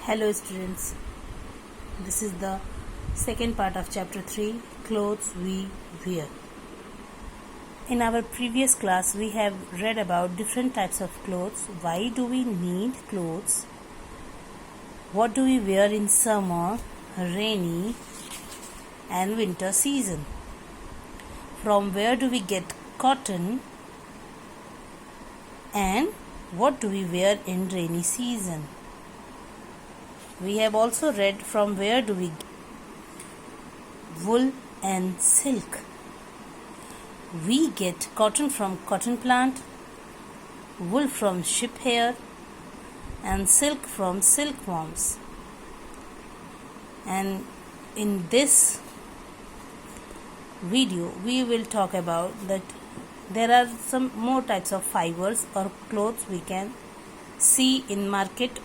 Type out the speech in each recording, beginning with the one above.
Hello students, this is the second part of chapter 3, Clothes We Wear. In our previous class we have read about different types of clothes. Why do we need clothes? What do we wear in summer, rainy and winter season? From where do we get cotton? And what do we wear in rainy season? We have also read from where do we get wool and silk. We get cotton from cotton plant, wool from sheep hair and silk from silkworms. And in this video we will talk about that there are some more types of fibers or clothes we can see in market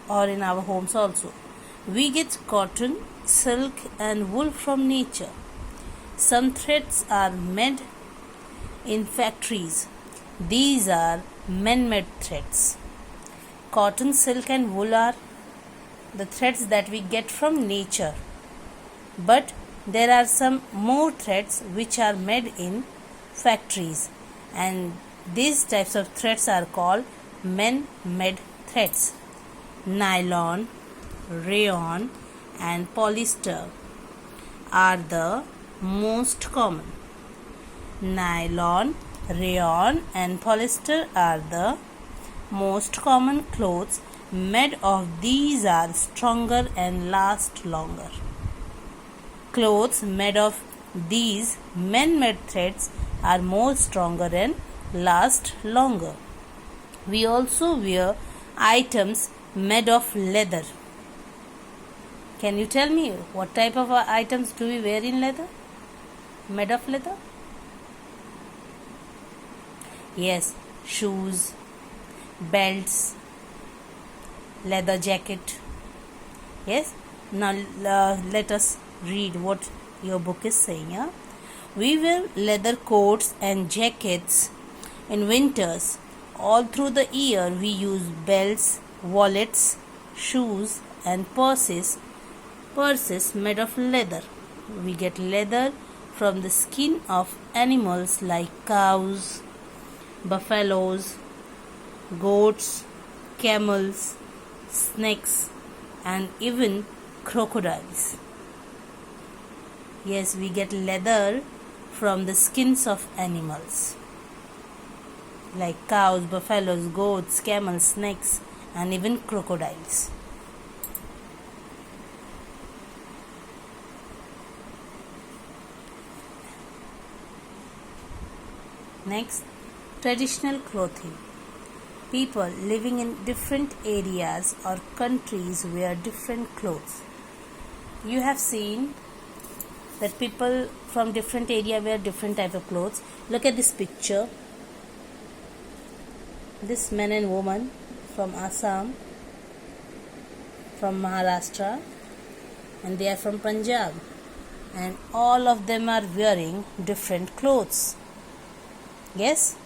or in our homes also. We get cotton, silk and wool from nature. Some threads are made in factories. These are man-made threads. Cotton, silk and wool are the threads that we get from nature. But there are some more threads which are made in factories, and these types of threads are called man-made threads. Nylon, rayon and polyester are the most common. Nylon, rayon and polyester are the most common clothes. Made of these are stronger and last longer. Clothes made of these man-made threads are more stronger and last longer. We also wear items made of leather. Can you tell me what type of items do we wear in leather? Made of leather? Yes, shoes, belts, leather jacket. Yes, now let us read what your book is saying. Yeah? We wear leather coats and jackets in winters. All through the year we use belts, wallets, shoes and purses made of leather. We get leather from the skin of animals like cows, buffaloes, goats, camels, snakes and even crocodiles. Yes, we get leather from the skins of animals like cows, buffaloes, goats, camels, snakes and even crocodiles. Next, traditional clothing. People living in different areas or countries wear different clothes. You have seen that people from different area wear different type of clothes. Look at this picture. This man and woman from Assam, from Maharashtra, and they are from Punjab, and all of them are wearing different clothes. Yes,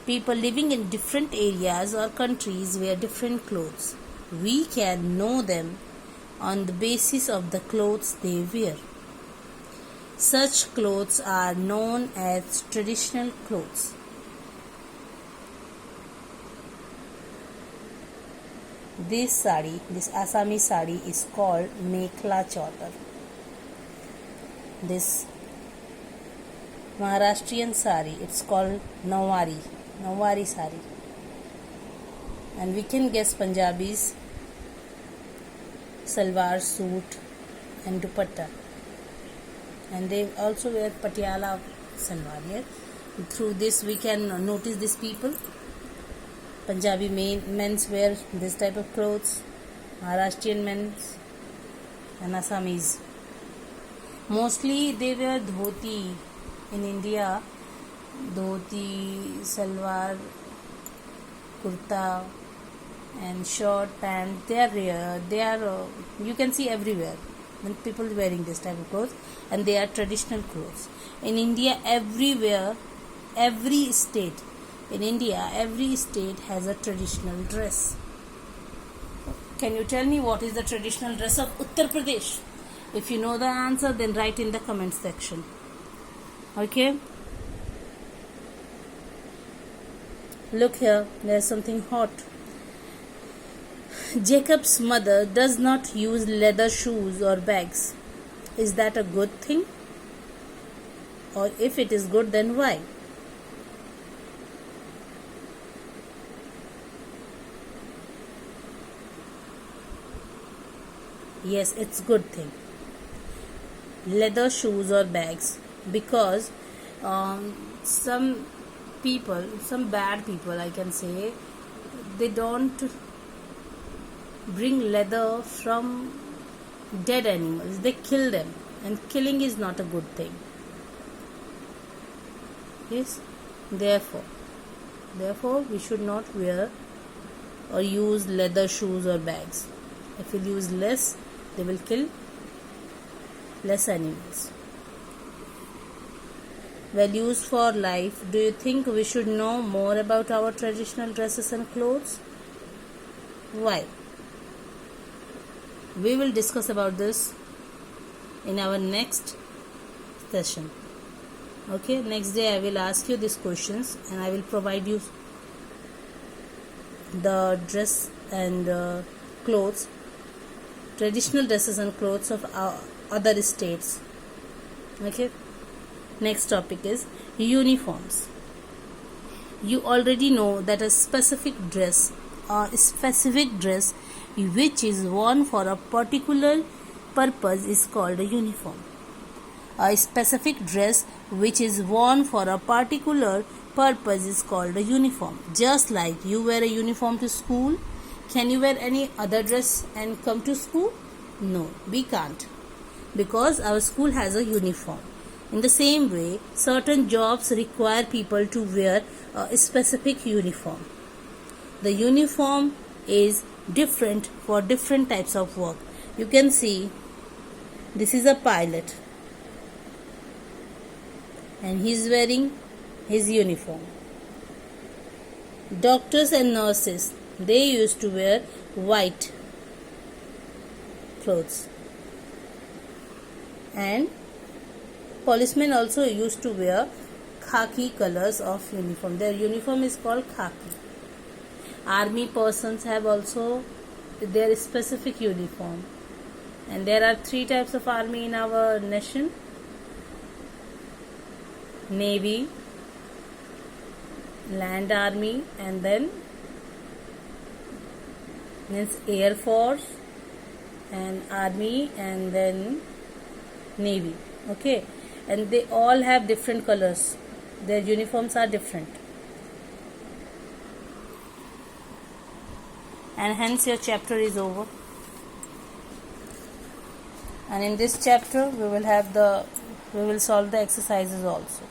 people living in different areas or countries wear different clothes. We can know them on the basis of the clothes they wear. Such clothes are known as traditional clothes. This sari, this Assami sari is called Mekhla Chaudhar. This Maharashtrian sari, it's called Nawari sari. And we can guess Punjabis salwar suit and dupatta. And they also wear patiala salwar. Yeah? Through this we can notice these people. Punjabi men's wear this type of clothes, Maharashtrian men's and Assamese. Mostly they wear dhoti in India, dhoti, salwar, kurta and short pant. They are you can see everywhere when people wearing this type of clothes, and they are traditional clothes. In India, everywhere, every state in India, every state has a traditional dress. Can you tell me what is the traditional dress of Uttar Pradesh? If you know the answer, then write in the comment section. Okay? Look here, there's something hot. Jacob's mother does not use leather shoes or bags. Is that a good thing? Or if it is good, then why? Yes, it's good thing. Leather shoes or bags, because some people, some bad people, I can say, they don't bring leather from dead animals. They kill them, and killing is not a good thing. Yes, therefore we should not wear or use leather shoes or bags. If we use less, they will kill less animals. Values for life. Do you think we should know more about our traditional dresses and clothes? Why? We will discuss about this in our next session. Okay, next day I will ask you these questions and I will provide you the dress and clothes, traditional dresses and clothes of our other states. Okay, next topic is uniforms. You already know that a specific dress which is worn for a particular purpose is called a uniform. A specific dress which is worn for a particular purpose is called a uniform. Just like you wear a uniform to school, can you wear any other dress and come to school? No, we can't, because our school has a uniform. In the same way, certain jobs require people to wear a specific uniform. The uniform is different for different types of work. You can see this is a pilot and he is wearing his uniform. Doctors and nurses, they used to wear white clothes, and policemen also used to wear khaki colors of uniform. Their uniform is called khaki. Army persons have also their specific uniform, and there are 3 types of army in our nation: Navy, Land Army, and then means Air Force and Army, and then Navy. Okay, and they all have different colors. Their uniforms are different, and hence your chapter is over. And in this chapter we will solve the exercises also.